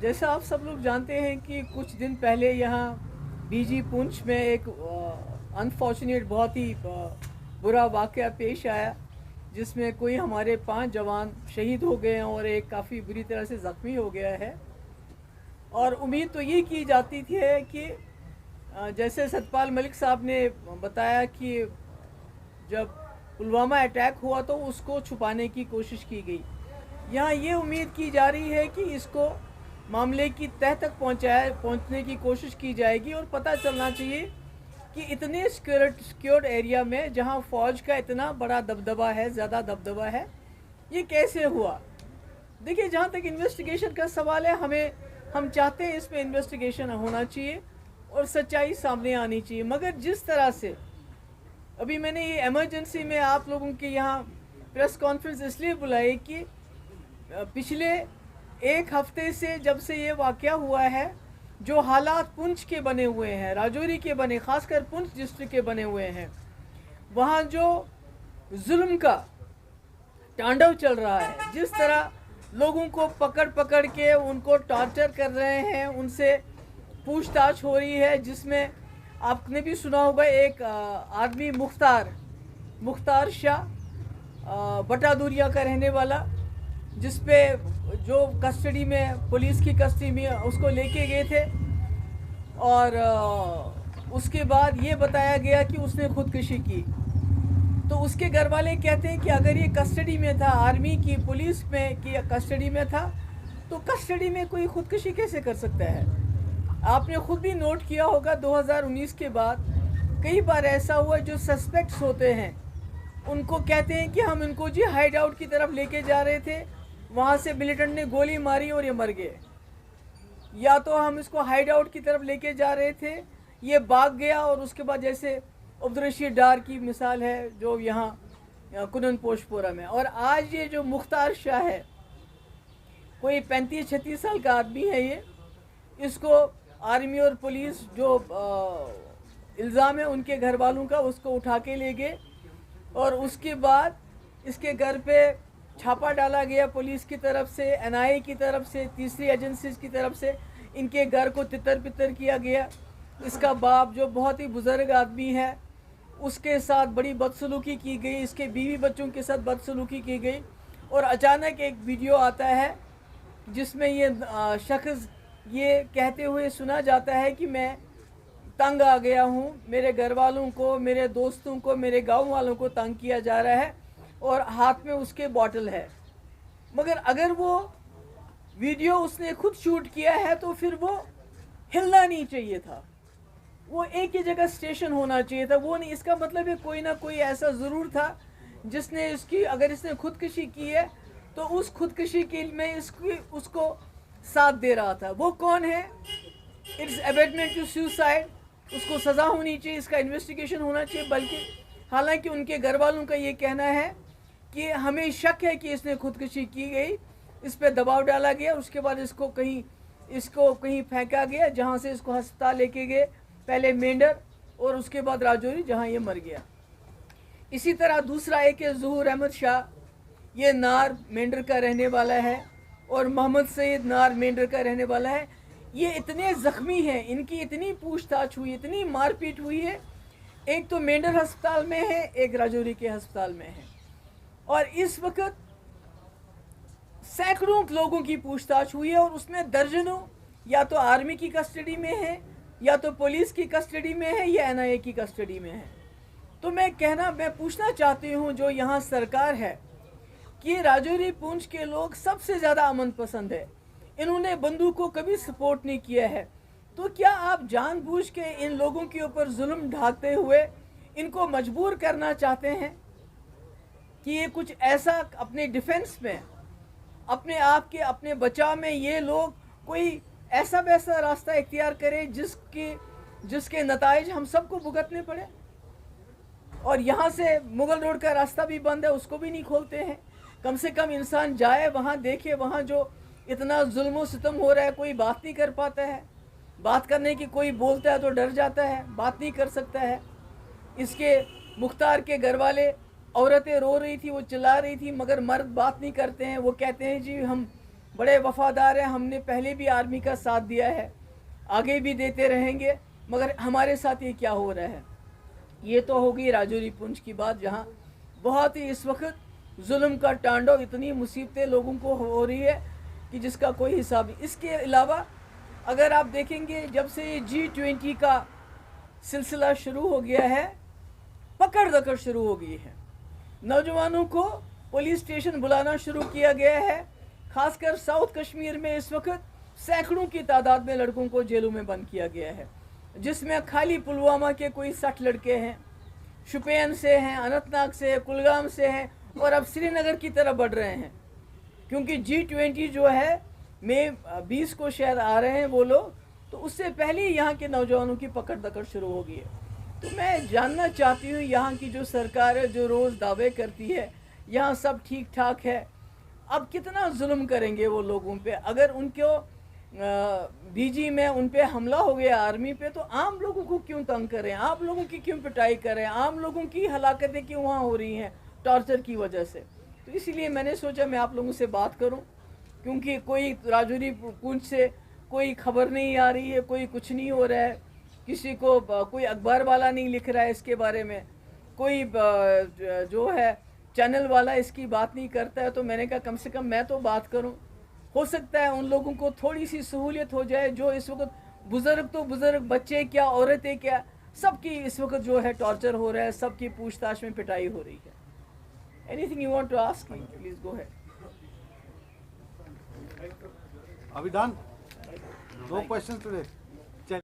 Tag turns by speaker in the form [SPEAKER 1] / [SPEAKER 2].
[SPEAKER 1] जैसा आप सब लोग जानते हैं कि कुछ दिन पहले यहाँ बीजी पुंछ में एक अनफॉर्चुनेट बहुत ही बुरा वाक़या पेश आया, जिसमें कोई हमारे 5 जवान शहीद हो गए हैं और एक काफ़ी बुरी तरह से ज़ख्मी हो गया है। और उम्मीद तो ये की जाती थी कि जैसे सतपाल मलिक साहब ने बताया कि जब पुलवामा अटैक हुआ तो उसको छुपाने की कोशिश की गई। यहाँ ये उम्मीद की जा रही है कि इसको मामले की तह तक पहुंचने की कोशिश की जाएगी और पता चलना चाहिए कि इतने सिक्योर्ड एरिया में जहां फ़ौज का इतना बड़ा दबदबा है, ज़्यादा दबदबा है, ये कैसे हुआ। देखिए, जहां तक इन्वेस्टिगेशन का सवाल है, हम चाहते हैं इसमें इन्वेस्टिगेशन होना चाहिए और सच्चाई सामने आनी चाहिए। मगर जिस तरह से अभी मैंने ये इमरजेंसी में आप लोगों के यहाँ प्रेस कॉन्फ्रेंस इसलिए बुलाई कि पिछले एक हफ्ते से जब से ये वाक़या हुआ है, जो हालात पुंछ के बने हुए हैं, राजौरी के बने, ख़ासकर पुंछ डिस्ट्रिक्ट के बने हुए हैं, वहाँ जो जुल्म का तांडव चल रहा है, जिस तरह लोगों को पकड़ पकड़ के उनको टॉर्चर कर रहे हैं, उनसे पूछताछ हो रही है, जिसमें आपने भी सुना होगा एक आदमी मुख्तार शाह बटादुरिया का रहने वाला, जिस पे जो कस्टडी में, पुलिस की कस्टडी में उसको लेके गए थे और उसके बाद ये बताया गया कि उसने खुदकुशी की। तो उसके घर वाले कहते हैं कि अगर ये कस्टडी में था, आर्मी की, पुलिस में की कस्टडी में था, तो कस्टडी में कोई खुदकुशी कैसे कर सकता है। आपने खुद भी नोट किया होगा 2019 के बाद कई बार ऐसा हुआ, जो सस्पेक्ट्स होते हैं उनको कहते हैं कि हम इनको जी हाइड आउट की तरफ लेके जा रहे थे, वहाँ से मिलिटेंट ने गोली मारी और ये मर गए, या तो हम इसको हाइड आउट की तरफ लेके जा रहे थे, ये भाग गया, और उसके बाद जैसे अब्दुलरशीद डार की मिसाल है जो यहाँ कुनन पोशपोरा में। और आज ये जो मुख्तार शाह है, कोई 35-36 साल का आदमी है, ये इसको आर्मी और पुलिस जो इल्ज़ाम है उनके घर वालों का, उसको उठा के ले गए और उसके बाद इसके घर पे छापा डाला गया पुलिस की तरफ से, एनआईए की तरफ से, तीसरी एजेंसीज की तरफ से। इनके घर को तितर बितर किया गया। इसका बाप जो बहुत ही बुज़ुर्ग आदमी है, उसके साथ बड़ी बदसलूकी की गई, इसके बीवी बच्चों के साथ बदसलूकी की गई। और अचानक एक वीडियो आता है जिसमें ये शख्स ये कहते हुए सुना जाता है कि मैं तंग आ गया हूँ, मेरे घर वालों को, मेरे दोस्तों को, मेरे गाँव वालों को तंग किया जा रहा है, और हाथ में उसके बॉटल है। मगर अगर वो वीडियो उसने खुद शूट किया है तो फिर वो हिलना नहीं चाहिए था, वो एक ही जगह स्टेशन होना चाहिए था, वो नहीं। इसका मतलब है कोई ना कोई ऐसा ज़रूर था जिसने इसकी, अगर इसने खुदकुशी की है तो उस खुदकुशी के में उसको साथ दे रहा था। वो कौन है? इट्स अबेटमेंट टू सुसाइड, उसको सज़ा होनी चाहिए, इसका इन्वेस्टिगेशन होना चाहिए। बल्कि हालांकि उनके घर वालों का ये कहना है कि हमें शक है कि इसने खुदकुशी की गई, इस पर दबाव डाला गया, उसके बाद इसको कहीं फेंका गया, जहाँ से इसको अस्पताल लेके गए, पहले मेंढर और उसके बाद राजौरी, जहाँ ये मर गया। इसी तरह दूसरा एक है ज़हूर अहमद शाह, ये नार मेंढर का रहने वाला है, और मोहम्मद सईद नार मेंढर का रहने वाला है। ये इतने ज़ख्मी हैं, इनकी इतनी पूछताछ हुई, इतनी मारपीट हुई है। एक तो मेंढर अस्पताल में है, एक राजौरी के अस्पताल में है, और इस वक्त सैकड़ों लोगों की पूछताछ हुई है, और उसमें दर्जनों या तो आर्मी की कस्टडी में है, या तो पुलिस की कस्टडी में है, या एनआईए की कस्टडी में है। तो मैं पूछना चाहती हूँ जो यहाँ सरकार है कि राजौरी पुंछ के लोग सबसे ज़्यादा अमन पसंद है, इन्होंने बंदूक को कभी सपोर्ट नहीं किया है, तो क्या आप जानबूझ के इन लोगों के ऊपर जुल्म ढाते हुए इनको मजबूर करना चाहते हैं कि ये कुछ ऐसा अपने डिफेंस में, अपने आप के, अपने बचाव में ये लोग कोई ऐसा वैसा रास्ता इख्तियार करें जिसके नताइज हम सबको भुगतने पड़े। और यहाँ से मुगल रोड का रास्ता भी बंद है, उसको भी नहीं खोलते हैं। कम से कम इंसान जाए वहाँ, देखे वहाँ जो इतना जुल्म सितम हो रहा है, कोई बात नहीं कर पाता है। बात करने की कोई बोलता है तो डर जाता है, बात नहीं कर सकता है। इसके मुख्तार के घर वाले, औरतें रो रही थी, वो चिल्ला रही थी, मगर मर्द बात नहीं करते हैं। वो कहते हैं जी हम बड़े वफादार हैं, हमने पहले भी आर्मी का साथ दिया है, आगे भी देते रहेंगे। मगर हमारे साथ ये क्या हो रहा है? ये तो होगी राजौरी पुंछ की बात, जहाँ बहुत ही इस वक्त जुल्म का तांडव, इतनी मुसीबतें लोगों को हो रही है कि जिसका कोई हिसाब नहीं। इसके अलावा अगर आप देखेंगे, जब से ये G20 का सिलसिला शुरू हो गया है, पकड़ दकड़ शुरू हो गई है। नौजवानों को पुलिस स्टेशन बुलाना शुरू किया गया है। खासकर साउथ कश्मीर में इस वक्त सैकड़ों की तादाद में लड़कों को जेलों में बंद किया गया है, जिसमें खाली पुलवामा के कोई 60 लड़के हैं, शुपियन से हैं, अनंतनाग से हैं, कुलगाम से हैं, और अब श्रीनगर की तरफ बढ़ रहे हैं। क्योंकि G20 जो है मई 20 को शायद आ रहे हैं वो लोग, तो उससे पहले ही यहाँ के नौजवानों की पकड़ दकड़ शुरू हो गई है। तो मैं जानना चाहती हूँ, यहाँ की जो सरकार है, जो रोज़ दावे करती है यहाँ सब ठीक ठाक है, अब कितना जुल्म करेंगे वो लोगों पे? अगर उनको बीजी में उन पे हमला हो गया आर्मी पे, तो आम लोगों को क्यों तंग करें? आम लोगों की क्यों पिटाई करें? आम लोगों की हलाकतें क्यों वहाँ हो रही हैं टॉर्चर की वजह से? तो इसलिए मैंने सोचा मैं आप लोगों से बात करूं, क्योंकि कोई राजौरी पुंछ से कोई खबर नहीं आ रही है, कोई कुछ नहीं हो रहा है, किसी को कोई अखबार वाला नहीं लिख रहा है इसके बारे में, कोई जो है चैनल वाला इसकी बात नहीं करता है। तो मैंने कहा कम से कम मैं तो बात करूं, हो सकता है उन लोगों को थोड़ी सी सहूलियत हो जाए जो इस वक्त बुज़ुर्ग, तो बुज़ुर्ग, बच्चे क्या, औरतें क्या, सबकी इस वक्त जो है टॉर्चर हो रहा है, सबकी पूछताछ में पिटाई हो रही है। Anything you want to ask me, please go ahead.
[SPEAKER 2] Are we done? No questions today.